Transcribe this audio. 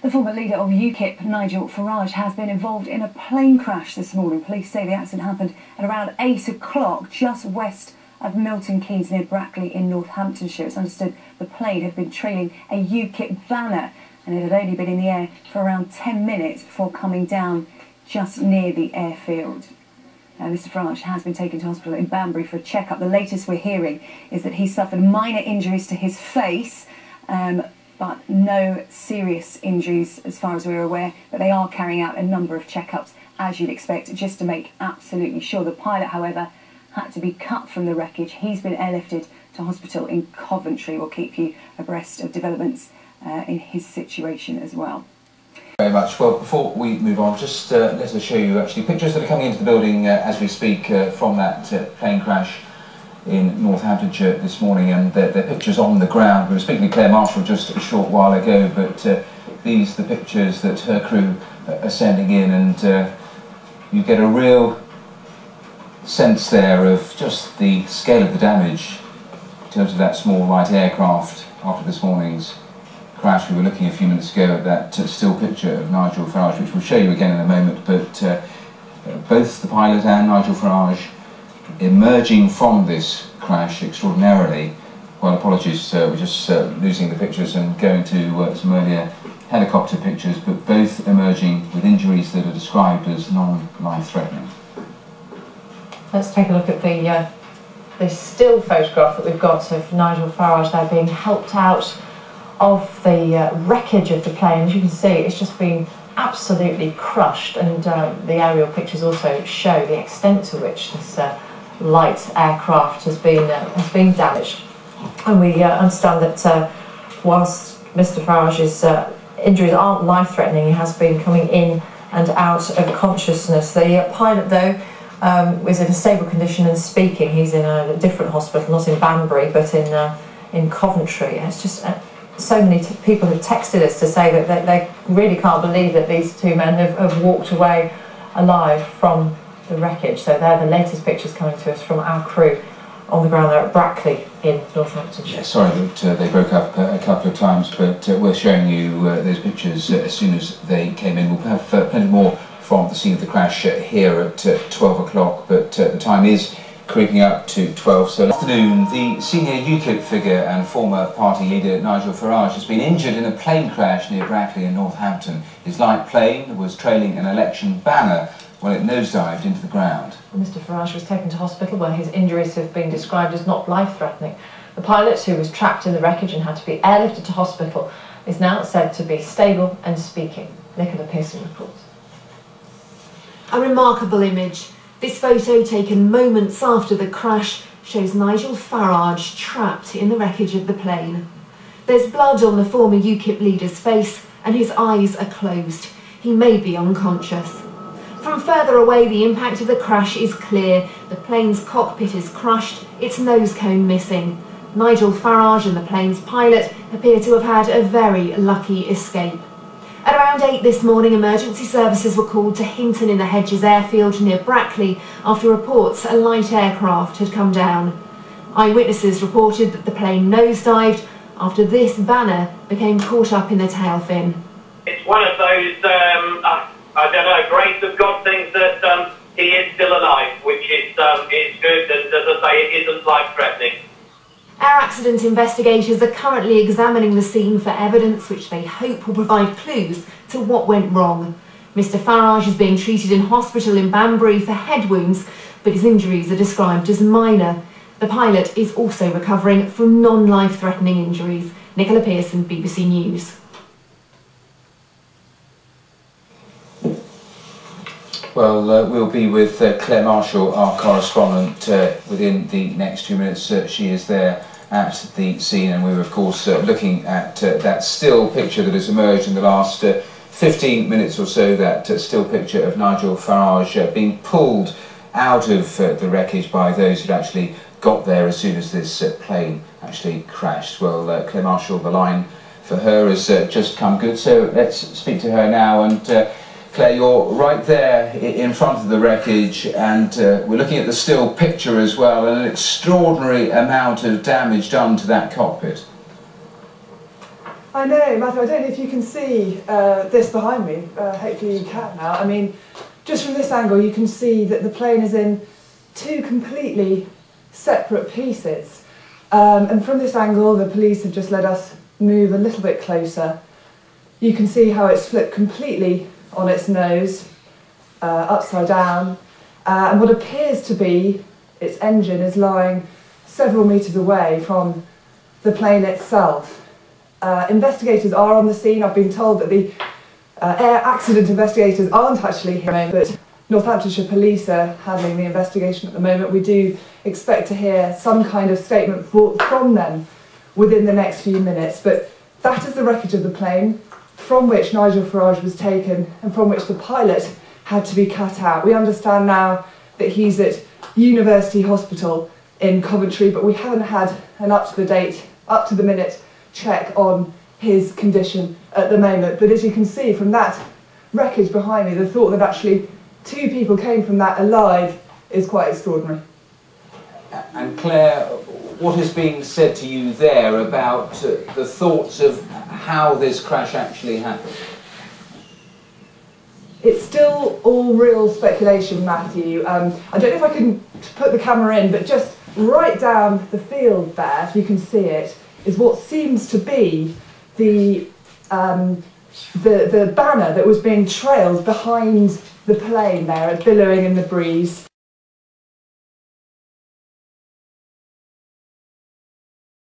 The former leader of UKIP, Nigel Farage, has been involved in a plane crash this morning. Police say the accident happened at around 8 o'clock, just west of Milton Keynes near Brackley in Northamptonshire. It's understood the plane had been trailing a UKIP banner and it had only been in the air for around 10 minutes before coming down just near the airfield. Mr Farage has been taken to hospital in Banbury for a check-up. The latest we're hearing is that he suffered minor injuries to his face, but no serious injuries as far as we're aware. But they are carrying out a number of check-ups, as you'd expect, just to make absolutely sure. The pilot, however, had to be cut from the wreckage. He's been airlifted to hospital in Coventry. We'll keep you abreast of developments in his situation as well. Very much. Well, before we move on, just let us show you actually pictures that are coming into the building as we speak from that plane crash in Northamptonshire this morning, and they're pictures on the ground. We were speaking to Claire Marshall just a short while ago, but these are the pictures that her crew are sending in, and you get a real sense there of just the scale of the damage in terms of that small light aircraft after this morning's crash. We were looking a few minutes ago at that still picture of Nigel Farage, which we'll show you again in a moment, but both the pilot and Nigel Farage emerging from this crash extraordinarily. Well, apologies, we're just losing the pictures and going to some earlier helicopter pictures, but both emerging with injuries that are described as non-life-threatening. Let's take a look at the still photograph that we've got of Nigel Farage there being helped out of the wreckage of the plane. As you can see, it's just been absolutely crushed, and the aerial pictures also show the extent to which this light aircraft has been damaged. And we understand that whilst Mr Farage's injuries aren't life-threatening, he has been coming in and out of consciousness. The pilot, though, is in a stable condition and speaking. He's in a different hospital, not in Banbury, but in Coventry. And it's just so many people have texted us to say that they really can't believe that these two men have walked away alive from the wreckage. So they're the latest pictures coming to us from our crew on the ground there at Brackley in Northamptonshire. Yeah, sorry that they broke up a couple of times, but we're showing you those pictures as soon as they came in. We'll have plenty more from the scene of the crash here at 12 o'clock, but the time is creeping up to 12. So, this afternoon, the senior UKIP figure and former party leader Nigel Farage has been injured in a plane crash near Brackley in Northampton. His light plane was trailing an election banner when it nosedived into the ground. Mr Farage was taken to hospital where his injuries have been described as not life-threatening. The pilot, who was trapped in the wreckage and had to be airlifted to hospital, is now said to be stable and speaking. Nicola Pearson reports. A remarkable image. This photo, taken moments after the crash, shows Nigel Farage trapped in the wreckage of the plane. There's blood on the former UKIP leader's face and his eyes are closed. He may be unconscious. From further away, the impact of the crash is clear. The plane's cockpit is crushed, its nose cone missing. Nigel Farage and the plane's pilot appear to have had a very lucky escape. At around 8 this morning, emergency services were called to Hinton in the Hedges airfield near Brackley after reports a light aircraft had come down. Eyewitnesses reported that the plane nosedived after this banner became caught up in the tail fin. It's one of those, I don't know, grace of God things that he is still alive, which is good, and as I say, it isn't life-threatening. Air accident investigators are currently examining the scene for evidence which they hope will provide clues to what went wrong. Mr Farage is being treated in hospital in Banbury for head wounds, but his injuries are described as minor. The pilot is also recovering from non-life-threatening injuries. Nicola Pearson, BBC News. Well, we'll be with Claire Marshall, our correspondent, within the next few minutes. She is there at the scene, and we were, of course, looking at that still picture that has emerged in the last 15 minutes or so, that still picture of Nigel Farage being pulled out of the wreckage by those who'd actually got there as soon as this plane actually crashed. Well, Claire Marshall, the line for her has just come good, so let's speak to her now. And Claire, you're right there in front of the wreckage, and we're looking at the still picture as well, and an extraordinary amount of damage done to that cockpit. I know, Matthew, I don't know if you can see this behind me. Hopefully you can now. I mean, just from this angle you can see that the plane is in two completely separate pieces. And from this angle the police have just let us move a little bit closer. You can see how it's flipped completely on its nose, upside down, and what appears to be its engine is lying several metres away from the plane itself. Investigators are on the scene. I've been told that the air accident investigators aren't actually here, but Northamptonshire Police are handling the investigation at the moment. We do expect to hear some kind of statement from them within the next few minutes, but that is the wreckage of the plane from which Nigel Farage was taken and from which the pilot had to be cut out. We understand now that he's at University Hospital in Coventry, but we haven't had an up-to-the-minute check on his condition at the moment. But as you can see from that wreckage behind me, the thought that actually two people came from that alive is quite extraordinary. And Claire, what is being said to you there about the thoughts of how this crash actually happened? It's still all real speculation, Matthew. I don't know if I can put the camera in, but just right down the field there, if you can see it, is what seems to be the banner that was being trailed behind the plane there, billowing in the breeze.